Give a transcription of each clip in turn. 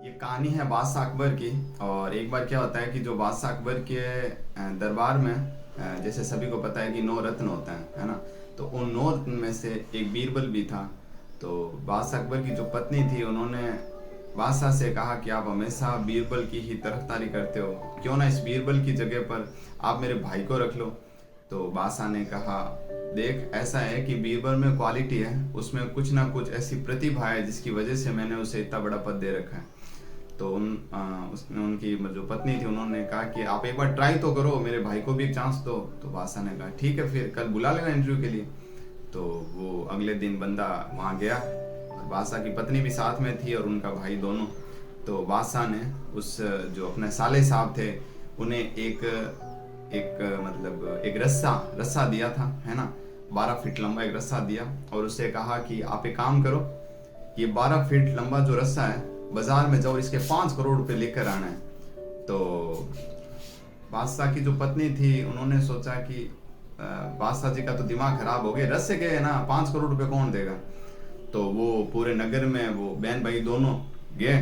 ये कहानी है बादशाह अकबर की। और एक बार क्या होता है कि जो बादशाह अकबर के दरबार में जैसे सभी को पता है कि 9 रत्न होते हैं, है ना। तो उन 9 रत्न में से एक बीरबल भी था। तो बादशाह अकबर की जो पत्नी थी उन्होंने बादशाह से कहा कि आप हमेशा बीरबल की ही तरफदारी करते हो, क्यों ना इस बीरबल की जगह पर आप मेरे भाई को रख लो। तो बादशाह ने कहा, देख ऐसा है कि बीरबल में क्वालिटी है, उसमें कुछ ना कुछ ऐसी प्रतिभा है जिसकी वजह से मैंने उसे इतना बड़ा पद दे रखा है। तो उसने उनकी जो पत्नी थी उन्होंने कहा कि आप एक बार ट्राई तो करो, मेरे भाई को भी एक चांस दो। तो बादशाह ने कहा ठीक है, फिर कल बुला लेना इंटरव्यू के लिए। तो वो अगले दिन बंदा वहाँ गया और बादशाह की पत्नी भी साथ में थी और उनका भाई दोनों। तो बादशाह ने उस जो अपने साले साहब थे उन्हें एक एक मतलब एक रस्सा रस्सा दिया था, है ना। 12 फीट लंबा एक रस्सा दिया और उससे कहा कि आप एक काम करो, ये 12 फीट लंबा जो रस्सा है बाजार में जाओ और इसके 5 करोड़ रुपए लेकर आना है। तो बादशाह की जो पत्नी थी उन्होंने सोचा कि बादशाह जी का तो दिमाग खराब हो गया, रस्से के है ना 5 करोड़ रुपए कौन देगा। तो वो पूरे नगर में वो बहन भाई दोनों गए,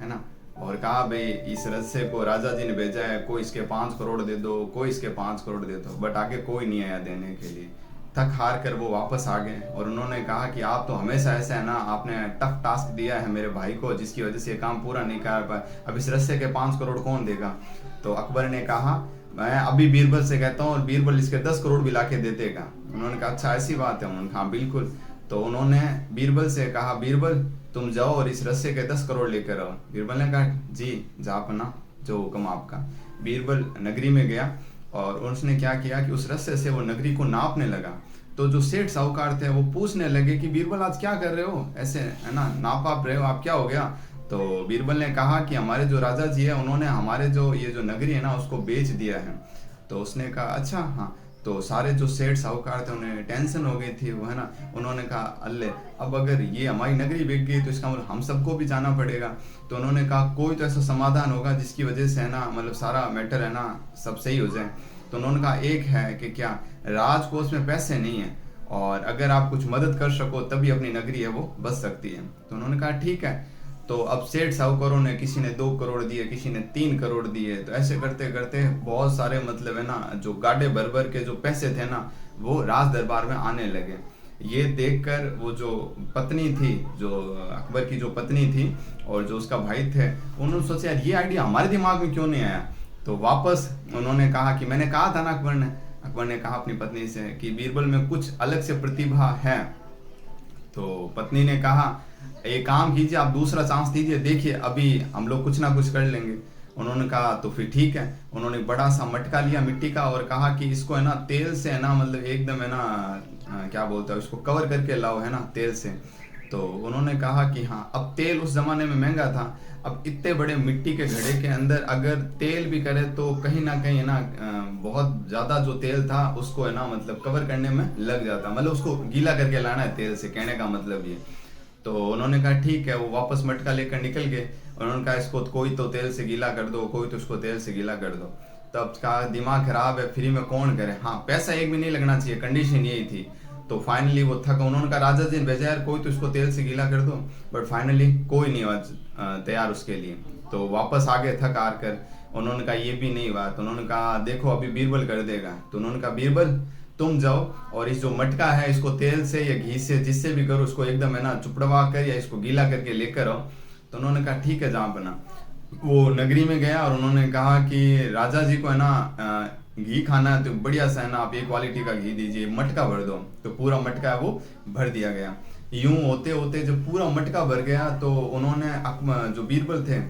है ना। और कहा भाई इस रस्से को राजा जी ने भेजा है, कोई इसके 5 करोड़ दे दो, कोई इसके 5 करोड़ दे दो। बट आगे कोई नहीं आया देने के लिए। थक हार कर वो वापस आ गए और उन्होंने कहा कि आप तो हमेशा ऐसा है ना, आपने टफ टास्क दिया है मेरे भाई को जिसकी वजह से ये काम पूरा नहीं कर पाए, अब इस रस्से के 5 करोड़ कौन देगा। तो अकबर ने कहा, मैं अभी बीरबल से कहता हूँ और बीरबल इसके 10 करोड़ भी ला के दे देगा। उन्होंने कहा अच्छा ऐसी बात है। उन्होंने कहा बिल्कुल। तो उन्होंने बीरबल से कहा, बीरबल तुम जाओ और इस रस्से के 10 करोड़ लेकर आओ। बीरबल ने कहा जी जा अपना, जो हुक्म आपका। बीरबल नगरी में गया और उसने क्या किया कि उस रस्से से वो नगरी को नापने लगा। तो जो सेठ साहूकार थे वो पूछने लगे कि बीरबल आज क्या कर रहे हो, ऐसे है ना नाप आप रहे हो, आप क्या हो गया। तो बीरबल ने कहा कि हमारे जो राजा जी है उन्होंने हमारे जो ये जो नगरी है ना उसको बेच दिया है। तो उसने कहा अच्छा हाँ। तो सारे जो सेठ साहूकार थे उन्हें टेंशन हो गई थी, वो है ना। उन्होंने कहा अल्ले, अब अगर ये हमारी नगरी बिक गई तो इसका मतलब हम सबको भी जाना पड़ेगा। तो उन्होंने कहा कोई तो ऐसा समाधान होगा जिसकी वजह से है ना मतलब सारा मैटर है ना सब सही हो जाए। तो उन्होंने कहा एक है कि क्या राजकोष में पैसे नहीं है और अगर आप कुछ मदद कर सको तभी अपनी नगरी है वो बच सकती है। तो उन्होंने कहा ठीक है। तो अब सेठ साहूकारों ने किसी ने 2 करोड़ दिए, किसी ने 3 करोड़ दिए। तो ऐसे करते करते बहुत सारे मतलब है ना जो गाड़े भर भर के जो पैसे थे ना वो राज दरबार में आने लगे। ये देखकर वो जो पत्नी थी, जो अकबर की जो पत्नी थी और जो उसका भाई थे, उन्होंने सोचा यार ये आइडिया हमारे दिमाग में क्यों नहीं आया। तो वापस उन्होंने कहा कि मैंने कहा था ना, अकबर ने कहा अपनी पत्नी से कि बीरबल में कुछ अलग से प्रतिभा है। तो पत्नी ने कहा एक काम कीजिए, आप दूसरा चांस दीजिए, देखिए अभी हम लोग कुछ ना कुछ कर लेंगे। उन्होंने कहा तो फिर ठीक है। उन्होंने बड़ा सा मटका लिया मिट्टी का और कहा कि इसको है ना तेल से है ना मतलब एकदम है ना क्या बोलते हैं उसको कवर करके लाओ, है ना तेल से। तो उन्होंने कहा कि हाँ। अब तेल उस जमाने में महंगा था। अब इतने बड़े मिट्टी के घड़े के अंदर अगर तेल भी करे तो कहीं ना कहीं है ना बहुत ज्यादा जो तेल था उसको है ना मतलब कवर करने में लग जाता, मतलब उसको गीला करके लाना है तेल से, कहने का मतलब ये। तो उन्होंने कहा ठीक है। वो वापस मटका लेकर निकल गए। उन्होंने कहा इसको कोई तो तेल से गीला कर दो, कोई तो इसको तेल से गीला कर दो। तब कहा दिमाग खराब है, फ्री में कौन करे, हाँ पैसा एक भी नहीं लगना चाहिए, कंडीशन यही थी। तो फाइनली वो थका। उन्होंने कहा राजा जी ने भेजा यार कोई तो इसको तेल से गीला कर दो। बट फाइनली कोई नहीं हुआ तैयार उसके लिए। तो वापस आ गए थक हार कर। उन्होंने कहा ये भी नहीं हुआ। तो उन्होंने कहा देखो अभी बीरबल कर देगा। तो उन्होंने कहा बीरबल तुम जाओ और इस जो मटका है इसको तेल से या घी से जिससे भी करो उसको एकदम है ना चुपड़वा कर या इसको गीला करके लेकर आओ। तो उन्होंने कहा ठीक है जहाँ बना। वो नगरी में गया और उन्होंने कहा कि राजा जी को है ना घी खाना है तो बढ़िया सा है ना आप ये क्वालिटी का घी दीजिए, मटका भर दो। तो पूरा मटका है वो भर दिया गया। यूं होते होते जब पूरा मटका भर गया तो उन्होंने जो बीरबल थे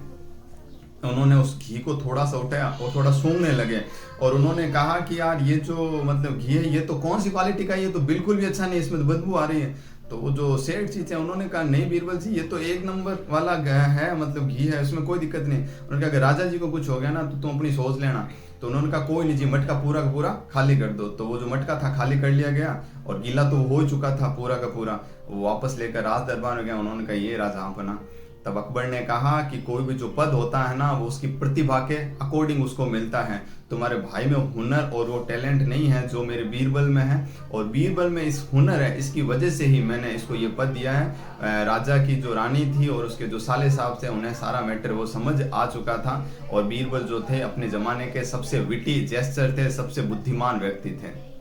उन्होंने उस घी को थोड़ा सा उठाया और थोड़ा सूंघने लगे और उन्होंने कहा कि यार ये जो मतलब घी है ये तो कौन सी क्वालिटी का है, ये तो बिल्कुल भी अच्छा नहीं, इसमें तो बदबू आ रही है। तो वो जो सेठ जी थे उन्होंने कहा नहीं बीरबल जी ये तो एक नंबर वाला है मतलब घी है, उसमें कोई दिक्कत नहीं। उन्होंने कहा अगर राजा जी को कुछ हो गया ना तो तुम अपनी सोच लेना। तो उन्होंने कहा कोई नहीं जी, मटका पूरा का पूरा खाली कर दो। तो वो जो मटका था खाली कर लिया गया और गीला तो हो चुका था पूरा का पूरा। वो वापस लेकर राज दरबार में गया। उन्होंने कहा ये राजा अपना। तब अकबर ने कहा कि कोई भी जो पद होता है ना वो उसकी प्रतिभा के अकॉर्डिंग उसको मिलता है। तुम्हारे भाई में हुनर और वो टैलेंट नहीं है जो मेरे बीरबल में है, और बीरबल में इस हुनर है, इसकी वजह से ही मैंने इसको ये पद दिया है। राजा की जो रानी थी और उसके जो साले साहब थे उन्हें सारा मैटर वो समझ आ चुका था, और बीरबल जो थे अपने ज़माने के सबसे विटी जेस्चर थे, सबसे बुद्धिमान व्यक्ति थे।